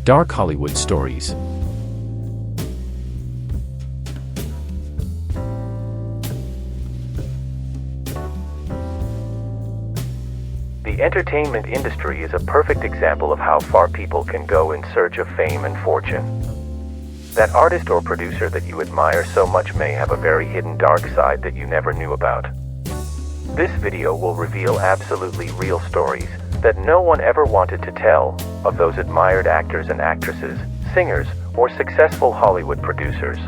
Dark Hollywood Stories. The entertainment industry is a perfect example of how far people can go in search of fame and fortune. That artist or producer that you admire so much may have a very hidden dark side that you never knew about. This video will reveal absolutely real stories that no one ever wanted to tell of those admired actors and actresses, singers, or successful Hollywood producers.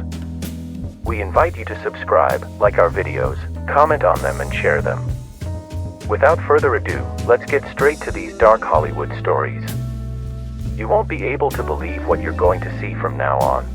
We invite you to subscribe, like our videos, comment on them, and share them. Without further ado, let's get straight to these dark Hollywood stories. You won't be able to believe what you're going to see from now on.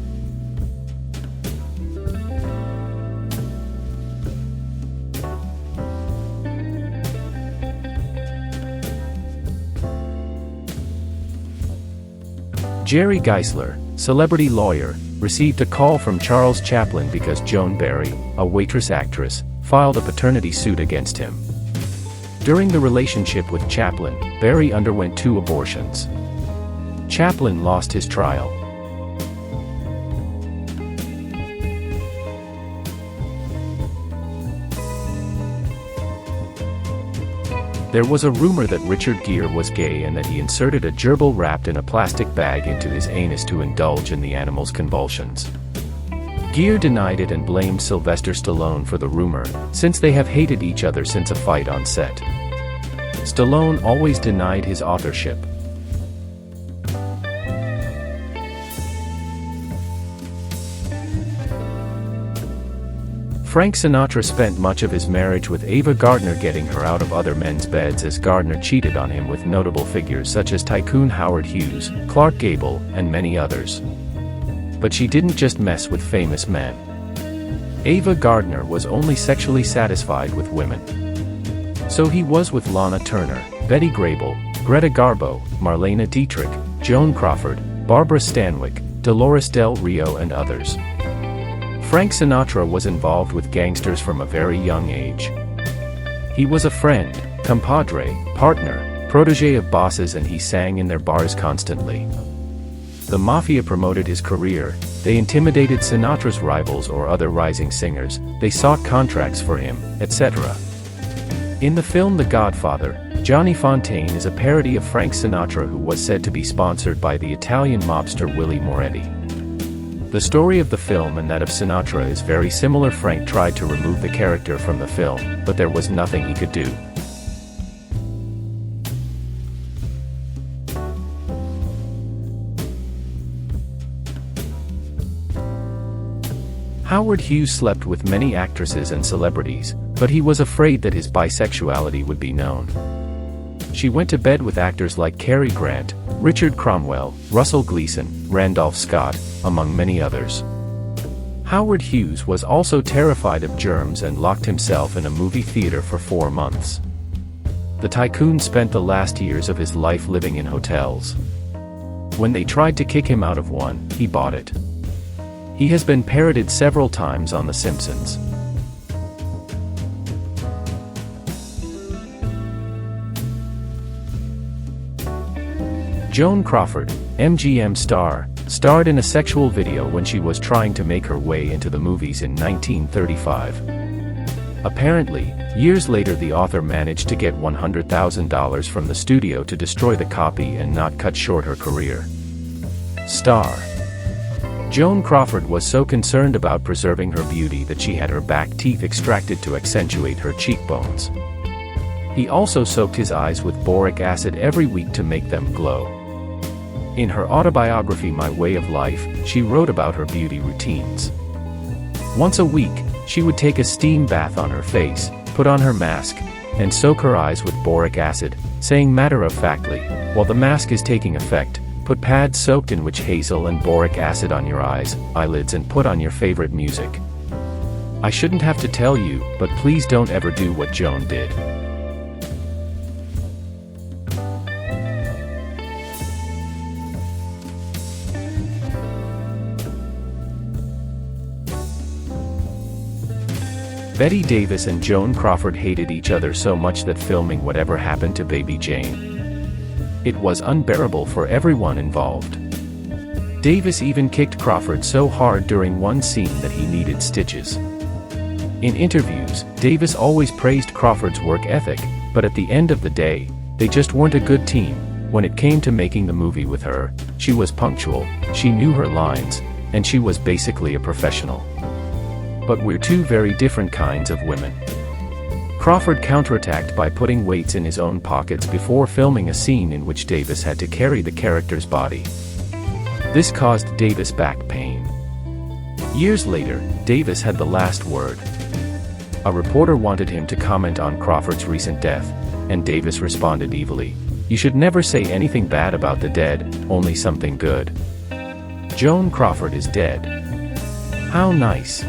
Jerry Geisler, celebrity lawyer, received a call from Charles Chaplin because Joan Barry, a waitress actress, filed a paternity suit against him. During the relationship with Chaplin, Barry underwent 2 abortions. Chaplin lost his trial. There was a rumor that Richard Gere was gay and that he inserted a gerbil wrapped in a plastic bag into his anus to indulge in the animal's convulsions. Gere denied it and blamed Sylvester Stallone for the rumor, since they have hated each other since a fight on set. Stallone always denied his authorship. Frank Sinatra spent much of his marriage with Ava Gardner, getting her out of other men's beds as Gardner cheated on him with notable figures such as tycoon Howard Hughes, Clark Gable, and many others. But she didn't just mess with famous men. Ava Gardner was only sexually satisfied with women. So he was with Lana Turner, Betty Grable, Greta Garbo, Marlene Dietrich, Joan Crawford, Barbara Stanwyck, Dolores Del Rio, and others. Frank Sinatra was involved with gangsters from a very young age. He was a friend, compadre, partner, protege of bosses, and he sang in their bars constantly. The mafia promoted his career, they intimidated Sinatra's rivals or other rising singers, they sought contracts for him, etc. In the film The Godfather, Johnny Fontaine is a parody of Frank Sinatra, who was said to be sponsored by the Italian mobster Willie Moretti. The story of the film and that of Sinatra is very similar. Frank tried to remove the character from the film, but there was nothing he could do. Howard Hughes slept with many actresses and celebrities, but he was afraid that his bisexuality would be known. She went to bed with actors like Cary Grant, Richard Cromwell, Russell Gleason, Randolph Scott, among many others. Howard Hughes was also terrified of germs and locked himself in a movie theater for 4 months. The tycoon spent the last years of his life living in hotels. When they tried to kick him out of one, he bought it. He has been parodied several times on The Simpsons. Joan Crawford, MGM star, starred in a sexual video when she was trying to make her way into the movies in 1935. Apparently, years later the author managed to get $100,000 from the studio to destroy the copy and not cut short her career. Star Joan Crawford was so concerned about preserving her beauty that she had her back teeth extracted to accentuate her cheekbones. He also soaked his eyes with boric acid every week to make them glow. In her autobiography My Way of Life, she wrote about her beauty routines. Once a week, she would take a steam bath on her face, put on her mask, and soak her eyes with boric acid, saying matter-of-factly, "While the mask is taking effect, put pads soaked in witch hazel and boric acid on your eyes, eyelids, and put on your favorite music." I shouldn't have to tell you, but please don't ever do what Joan did. Bette Davis and Joan Crawford hated each other so much that filming Whatever Happened to Baby Jane? It was unbearable for everyone involved. Davis even kicked Crawford so hard during one scene that he needed stitches. In interviews, Davis always praised Crawford's work ethic, but at the end of the day, they just weren't a good team. When it came to making the movie with her, she was punctual, she knew her lines, and she was basically a professional. But we're two very different kinds of women. Crawford counterattacked by putting weights in his own pockets before filming a scene in which Davis had to carry the character's body. This caused Davis back pain. Years later, Davis had the last word. A reporter wanted him to comment on Crawford's recent death, and Davis responded evilly, "You should never say anything bad about the dead, only something good. Joan Crawford is dead. How nice."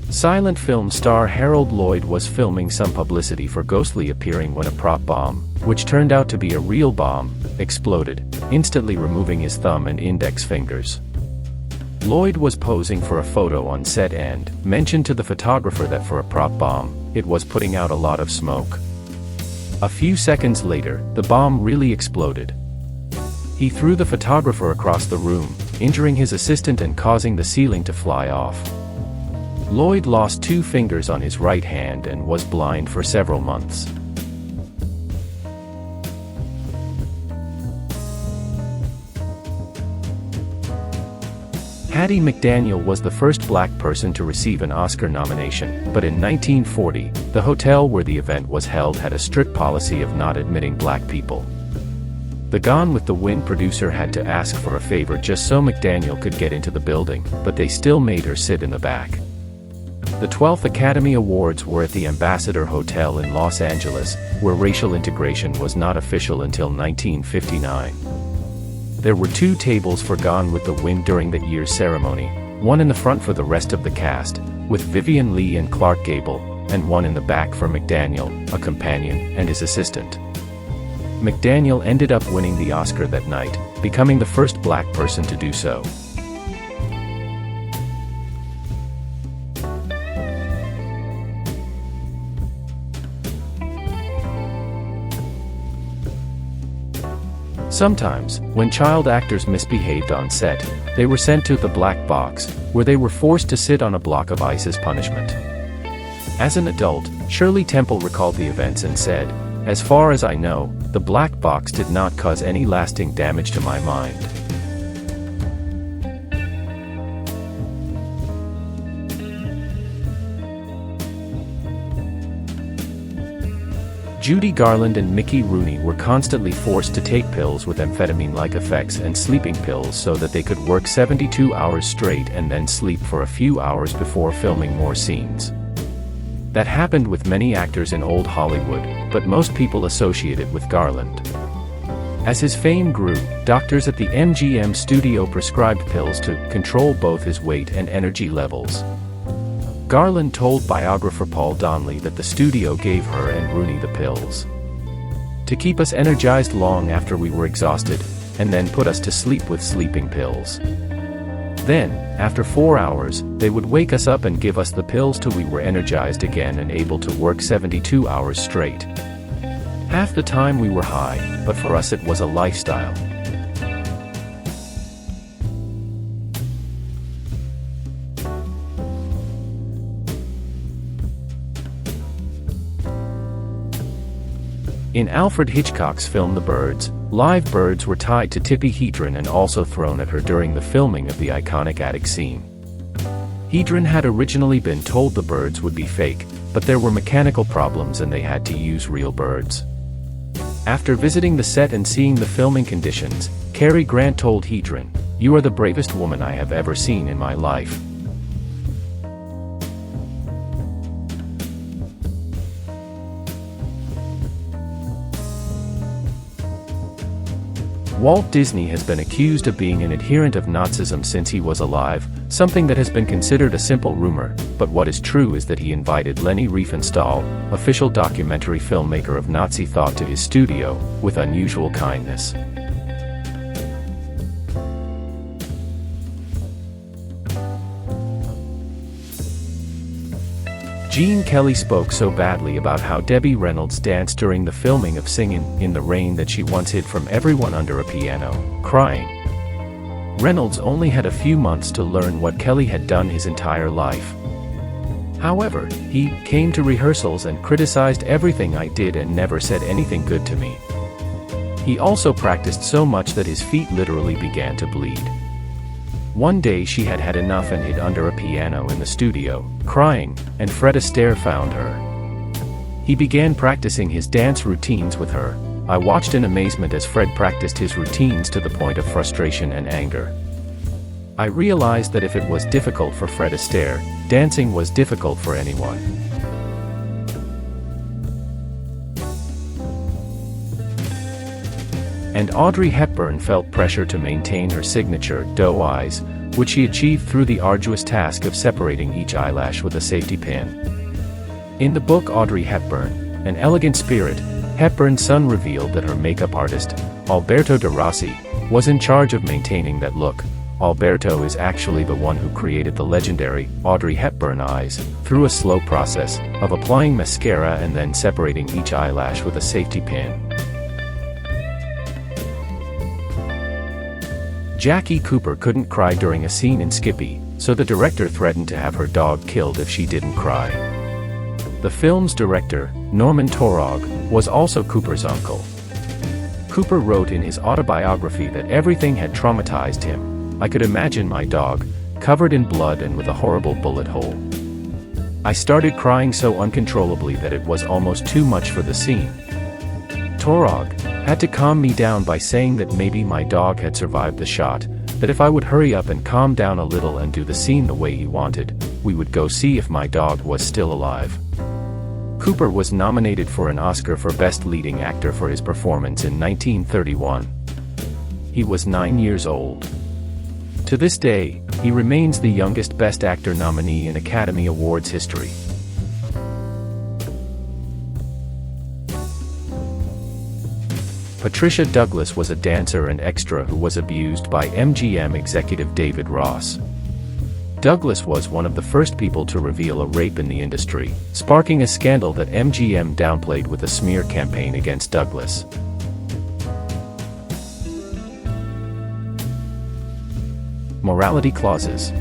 Silent film star Harold Lloyd was filming some publicity for ghostly appearing when a prop bomb, which turned out to be a real bomb, exploded, instantly removing his thumb and index fingers. Lloyd was posing for a photo on set and mentioned to the photographer that for a prop bomb, it was putting out a lot of smoke. A few seconds later, the bomb really exploded. He threw the photographer across the room, injuring his assistant and causing the ceiling to fly off. Lloyd lost 2 fingers on his right hand and was blind for several months. Hattie McDaniel was the first black person to receive an Oscar nomination, but in 1940, the hotel where the event was held had a strict policy of not admitting black people. The Gone with the Wind producer had to ask for a favor just so McDaniel could get into the building, but they still made her sit in the back. The 12th Academy Awards were at the Ambassador Hotel in Los Angeles, where racial integration was not official until 1959. There were 2 tables for Gone with the Wind during that year's ceremony, one in the front for the rest of the cast, with Vivien Leigh and Clark Gable, and one in the back for McDaniel, a companion, and his assistant. McDaniel ended up winning the Oscar that night, becoming the first black person to do so. Sometimes, when child actors misbehaved on set, they were sent to the black box, where they were forced to sit on a block of ice as punishment. As an adult, Shirley Temple recalled the events and said, "As far as I know, the black box did not cause any lasting damage to my mind." Judy Garland and Mickey Rooney were constantly forced to take pills with amphetamine-like effects and sleeping pills so that they could work 72 hours straight and then sleep for a few hours before filming more scenes. That happened with many actors in old Hollywood, but most people associate it with Garland. As his fame grew, doctors at the MGM studio prescribed pills to control both his weight and energy levels. Garland told biographer Paul Donnelly that the studio gave her and Rooney the pills to keep us energized long after we were exhausted, and then put us to sleep with sleeping pills. Then, after 4 hours, they would wake us up and give us the pills till we were energized again and able to work 72 hours straight. Half the time we were high, but for us it was a lifestyle. In Alfred Hitchcock's film The Birds, live birds were tied to Tippi Hedren and also thrown at her during the filming of the iconic attic scene. Hedren had originally been told the birds would be fake, but there were mechanical problems and they had to use real birds. After visiting the set and seeing the filming conditions, Cary Grant told Hedren, "You are the bravest woman I have ever seen in my life." Walt Disney has been accused of being an adherent of Nazism since he was alive, something that has been considered a simple rumor, but what is true is that he invited Leni Riefenstahl, official documentary filmmaker of Nazi thought, to his studio, with unusual kindness. Gene Kelly spoke so badly about how Debbie Reynolds danced during the filming of Singin' in the Rain that she once hid from everyone under a piano, crying. Reynolds only had a few months to learn what Kelly had done his entire life. However, he came to rehearsals and criticized everything I did and never said anything good to me. He also practiced so much that his feet literally began to bleed. One day she had had enough and hid under a piano in the studio, crying, and Fred Astaire found her. He began practicing his dance routines with her. I watched in amazement as Fred practiced his routines to the point of frustration and anger. I realized that if it was difficult for Fred Astaire, dancing was difficult for anyone. And Audrey Hepburn felt pressure to maintain her signature doe eyes, which she achieved through the arduous task of separating each eyelash with a safety pin. In the book Audrey Hepburn, An Elegant Spirit, Hepburn's son revealed that her makeup artist, Alberto de Rossi, was in charge of maintaining that look. Alberto is actually the one who created the legendary Audrey Hepburn eyes, through a slow process of applying mascara and then separating each eyelash with a safety pin. Jackie Cooper couldn't cry during a scene in Skippy, so the director threatened to have her dog killed if she didn't cry. The film's director, Norman Taurog, was also Cooper's uncle. Cooper wrote in his autobiography that everything had traumatized him. I could imagine my dog, covered in blood and with a horrible bullet hole. I started crying so uncontrollably that it was almost too much for the scene. Taurog had to calm me down by saying that maybe my dog had survived the shot, that if I would hurry up and calm down a little and do the scene the way he wanted, we would go see if my dog was still alive. Cooper was nominated for an Oscar for Best Leading Actor for his performance in 1931. He was 9 years old. To this day, he remains the youngest Best Actor nominee in Academy Awards history. Patricia Douglas was a dancer and extra who was abused by MGM executive David Ross. Douglas was one of the first people to reveal a rape in the industry, sparking a scandal that MGM downplayed with a smear campaign against Douglas. Morality clauses.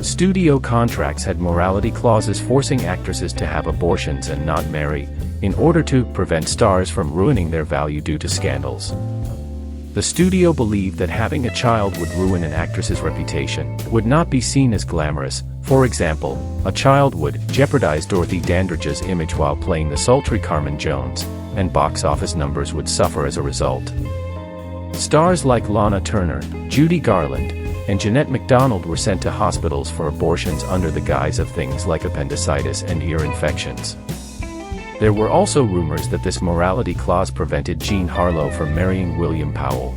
Studio contracts had morality clauses forcing actresses to have abortions and not marry, in order to prevent stars from ruining their value due to scandals. The studio believed that having a child would ruin an actress's reputation, would not be seen as glamorous. For example, a child would jeopardize Dorothy Dandridge's image while playing the sultry Carmen Jones, and box office numbers would suffer as a result. Stars like Lana Turner, Judy Garland, and Jeanette MacDonald were sent to hospitals for abortions under the guise of things like appendicitis and ear infections. There were also rumors that this morality clause prevented Jean Harlow from marrying William Powell.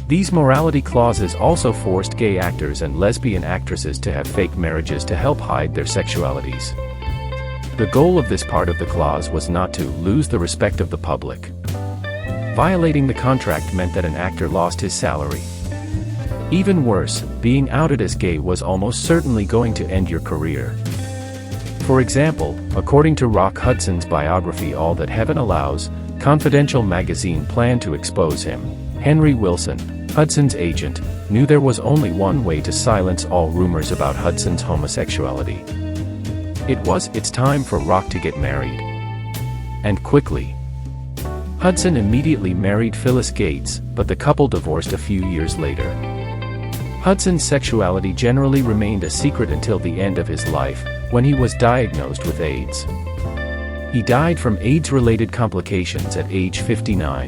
These morality clauses also forced gay actors and lesbian actresses to have fake marriages to help hide their sexualities. The goal of this part of the clause was not to lose the respect of the public. Violating the contract meant that an actor lost his salary. Even worse, being outed as gay was almost certainly going to end your career. For example, according to Rock Hudson's biography All That Heaven Allows, Confidential magazine planned to expose him. Henry Wilson, Hudson's agent, knew there was only one way to silence all rumors about Hudson's homosexuality. It's time for Rock to get married. And quickly. Hudson immediately married Phyllis Gates, but the couple divorced a few years later. Hudson's sexuality generally remained a secret until the end of his life, when he was diagnosed with AIDS. He died from AIDS-related complications at age 59.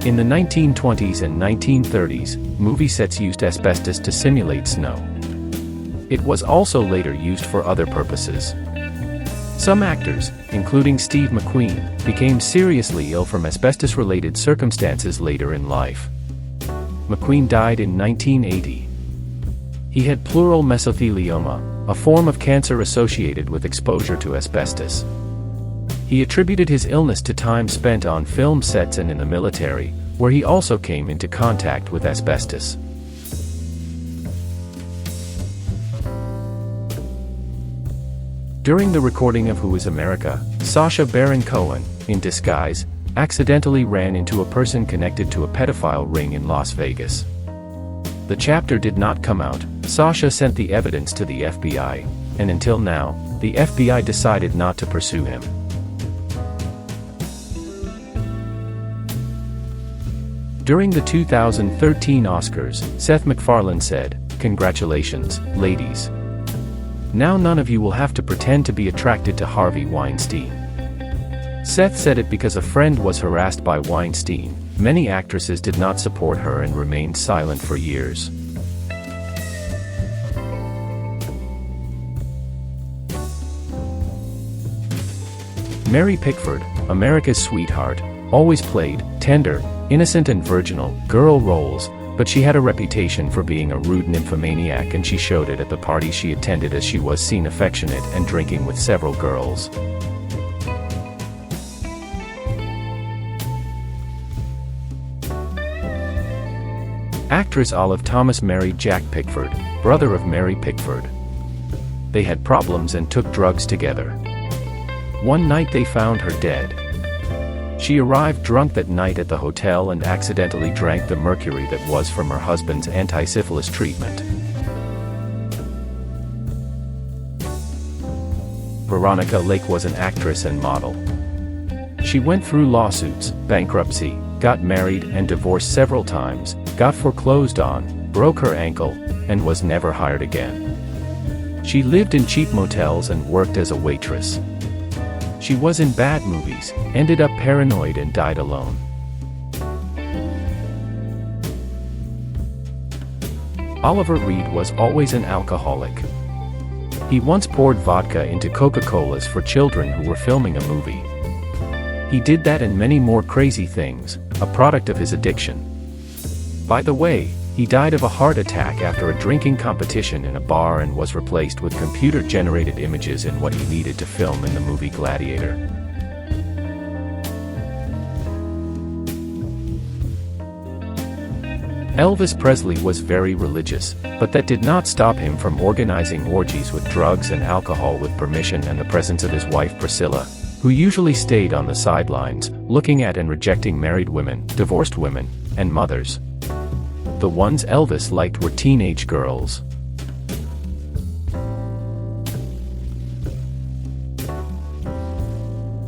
In the 1920s and 1930s, movie sets used asbestos to simulate snow. It was also later used for other purposes. Some actors, including Steve McQueen, became seriously ill from asbestos-related circumstances later in life. McQueen died in 1980. He had pleural mesothelioma, a form of cancer associated with exposure to asbestos. He attributed his illness to time spent on film sets and in the military, where he also came into contact with asbestos. During the recording of Who is America, Sacha Baron Cohen, in disguise, accidentally ran into a person connected to a pedophile ring in Las Vegas. The chapter did not come out. Sacha sent the evidence to the FBI, and until now, the FBI decided not to pursue him. During the 2013 Oscars, Seth MacFarlane said, "Congratulations, ladies. Now none of you will have to pretend to be attracted to Harvey Weinstein." Seth said it because a friend was harassed by Weinstein. Many actresses did not support her and remained silent for years. Mary Pickford, America's sweetheart, always played tender, innocent and virginal girl roles, but she had a reputation for being a rude nymphomaniac, and she showed it at the party she attended, as she was seen affectionate and drinking with several girls. Actress Olive Thomas married Jack Pickford, brother of Mary Pickford. They had problems and took drugs together. One night they found her dead. She arrived drunk that night at the hotel and accidentally drank the mercury that was from her husband's anti-syphilis treatment. Veronica Lake was an actress and model. She went through lawsuits, bankruptcy, got married and divorced several times, got foreclosed on, broke her ankle, and was never hired again. She lived in cheap motels and worked as a waitress. She was in bad movies, ended up paranoid and died alone. Oliver Reed was always an alcoholic. He once poured vodka into Coca-Colas for children who were filming a movie. He did that and many more crazy things, a product of his addiction. By the way, he died of a heart attack after a drinking competition in a bar and was replaced with computer-generated images in what he needed to film in the movie Gladiator. Elvis Presley was very religious, but that did not stop him from organizing orgies with drugs and alcohol with permission and the presence of his wife Priscilla, who usually stayed on the sidelines, looking at and rejecting married women, divorced women, and mothers. The ones Elvis liked were teenage girls.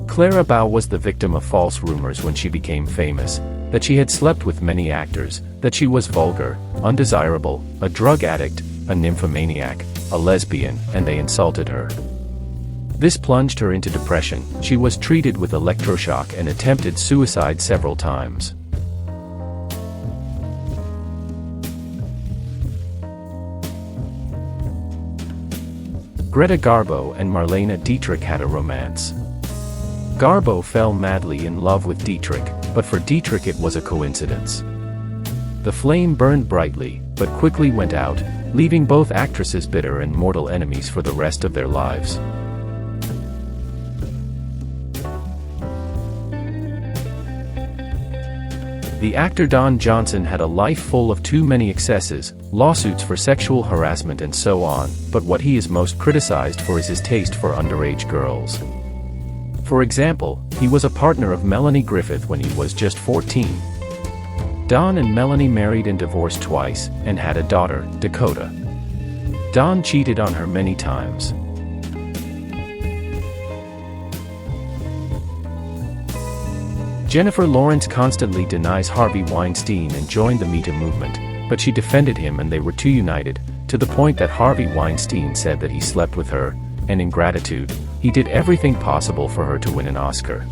Clara Bow was the victim of false rumors when she became famous, that she had slept with many actors, that she was vulgar, undesirable, a drug addict, a nymphomaniac, a lesbian, and they insulted her. This plunged her into depression. She was treated with electroshock and attempted suicide several times. Greta Garbo and Marlene Dietrich had a romance. Garbo fell madly in love with Dietrich, but for Dietrich it was a coincidence. The flame burned brightly, but quickly went out, leaving both actresses bitter and mortal enemies for the rest of their lives. The actor Don Johnson had a life full of too many excesses, lawsuits for sexual harassment and so on, but what he is most criticized for is his taste for underage girls. For example, he was a partner of Melanie Griffith when he was just 14. Don and Melanie married and divorced twice, and had a daughter, Dakota. Don cheated on her many times. Jennifer Lawrence constantly denies Harvey Weinstein and joined the Me Too movement, but she defended him and they were too united, to the point that Harvey Weinstein said that he slept with her, and in gratitude, he did everything possible for her to win an Oscar.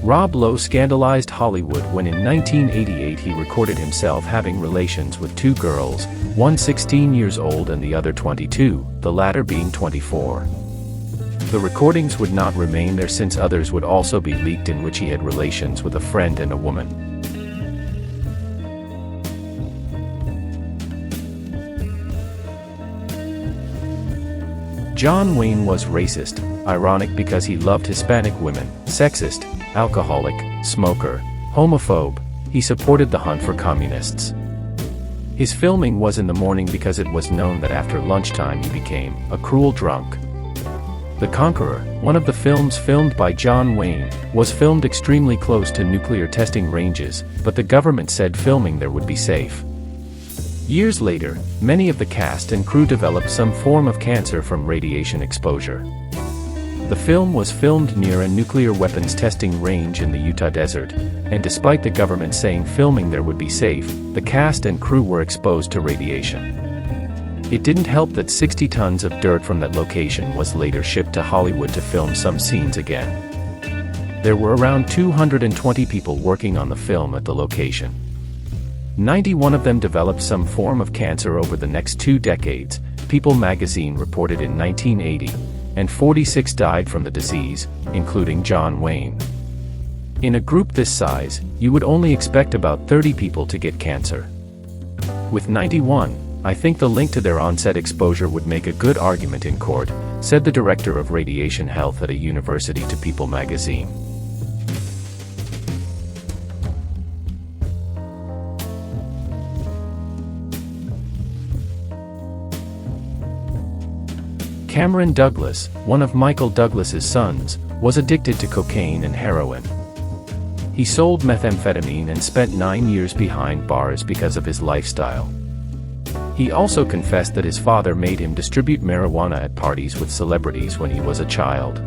Rob Lowe scandalized Hollywood when in 1988 he recorded himself having relations with two girls, one 16 years old and the other 22, the latter being 24. The recordings would not remain there since others would also be leaked in which he had relations with a friend and a woman. John Wayne was racist, ironic because he loved Hispanic women, sexist, alcoholic, smoker, homophobe. He supported the hunt for communists. His filming was in the morning because it was known that after lunchtime he became a cruel drunk. The Conqueror, one of the films filmed by John Wayne, was filmed extremely close to nuclear testing ranges, but the government said filming there would be safe. Years later, many of the cast and crew developed some form of cancer from radiation exposure. The film was filmed near a nuclear weapons testing range in the Utah desert, and despite the government saying filming there would be safe, the cast and crew were exposed to radiation. It didn't help that 60 tons of dirt from that location was later shipped to Hollywood to film some scenes again. There were around 220 people working on the film at the location. 91 of them developed some form of cancer over the next 2 decades, People magazine reported in 1980, and 46 died from the disease, including John Wayne. In a group this size, you would only expect about 30 people to get cancer. With 91, I think the link to their onset exposure would make a good argument in court, said the director of radiation health at a university to People magazine. Cameron Douglas, one of Michael Douglas's sons, was addicted to cocaine and heroin. He sold methamphetamine and spent 9 years behind bars because of his lifestyle. He also confessed that his father made him distribute marijuana at parties with celebrities when he was a child.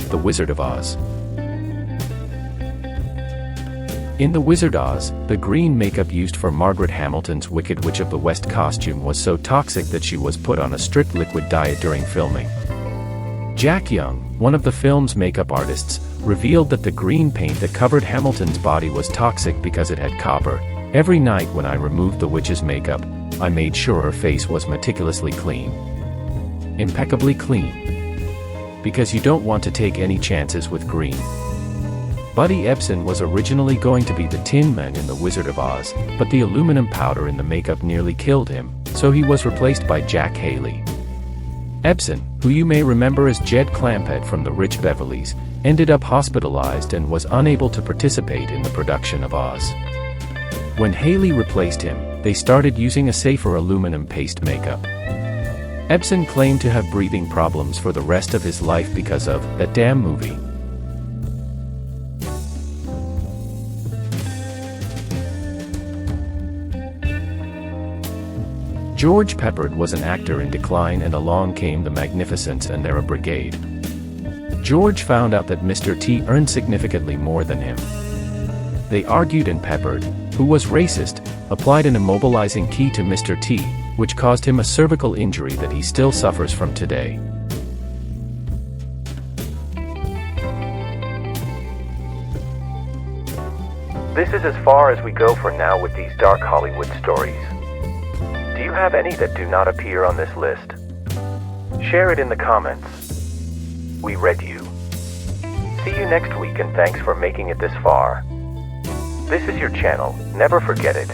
The Wizard of Oz. In The Wizard of Oz, the green makeup used for Margaret Hamilton's Wicked Witch of the West costume was so toxic that she was put on a strict liquid diet during filming. Jack Young, one of the film's makeup artists, revealed that the green paint that covered Hamilton's body was toxic because it had copper. Every night when I removed the witch's makeup, I made sure her face was meticulously clean. Impeccably clean. Because you don't want to take any chances with green. Buddy Ebsen was originally going to be the Tin Man in The Wizard of Oz, but the aluminum powder in the makeup nearly killed him, so he was replaced by Jack Haley. Ebsen, who you may remember as Jed Clampett from The Rich Beverleys, ended up hospitalized and was unable to participate in the production of Oz. When Haley replaced him, they started using a safer aluminum paste makeup. Ebsen claimed to have breathing problems for the rest of his life because of that damn movie. George Peppard was an actor in decline, and along came the Magnificents and their brigade. George found out that Mr. T earned significantly more than him. They argued, and Peppard, who was racist, applied an immobilizing key to Mr. T, which caused him a cervical injury that he still suffers from today. This is as far as we go for now with these dark Hollywood stories. Do you have any that do not appear on this list? Share it in the comments. We read you. See you next week, and thanks for making it this far. This is your channel, never forget it.